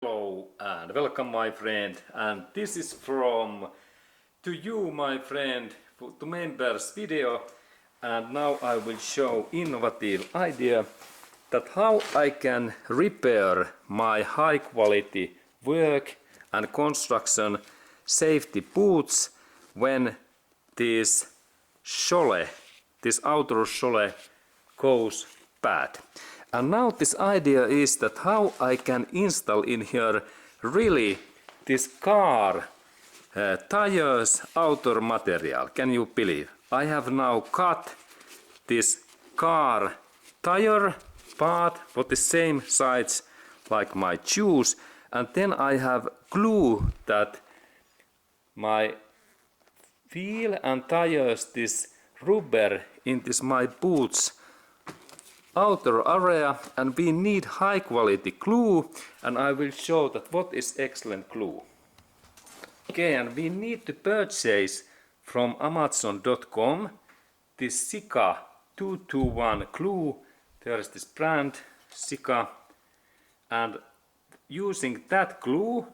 Hello and welcome my friend, and this is from to you my friend to members video, and now I will show innovative idea that how I can repair my high quality work and construction safety boots when this outer sole goes bad. And now this idea is that how I can install in here really this car tires outer material. Can you believe? I have now cut this car tire part for the same size like my shoes, and then I have glue that my wheel and tires this rubber in this my boots outer area, and we need high quality glue, and I will show that what is excellent glue. Okay, and we need to purchase from Amazon.com this Sika 221 glue. There is this brand Sika, and using that glue,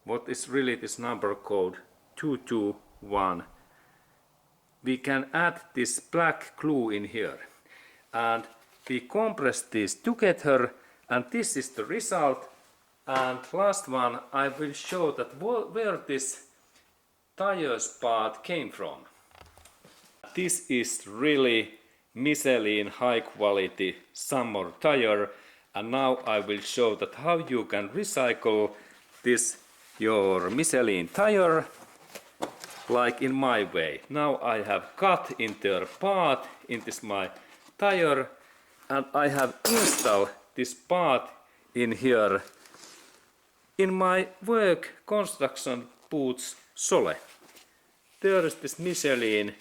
what is really this number code 221, we can add this black glue in here, and we compress this together, and this is the result. And last one, I will show that where this tires part came from. This is really Michelin high quality summer tire, and now I will show that how you can recycle this your Michelin tire like in my way. Now I have cut into a part in this my tire, and I have installed this part in here in my work construction boots sole. There is this Michelin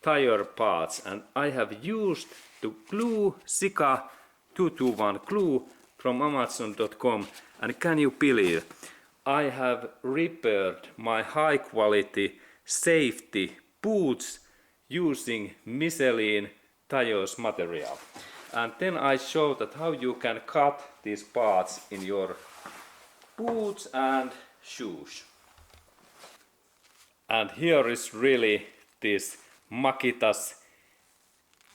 tire parts, and I have used the glue Sika 221 glue from Amazon.com, and can you believe I have repaired my high quality safety boots using Michelin tires material. And then I show that how you can cut these parts in your boots and shoes. And here is really this Makita's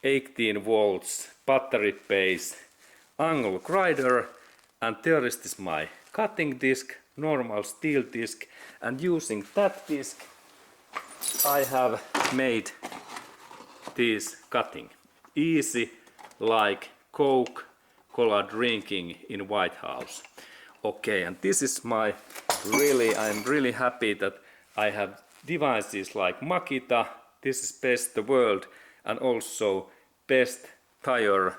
18 volts battery based angle grinder, and there is this my cutting disc, normal steel disc, and using that disc I have made this cutting easy like Coca-Cola drinking in White House. Okay, and this is my I'm really happy that I have devices like Makita. This is best the world, and also best tire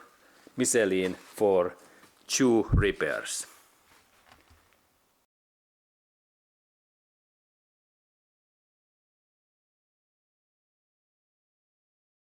Michelin for shoe repairs.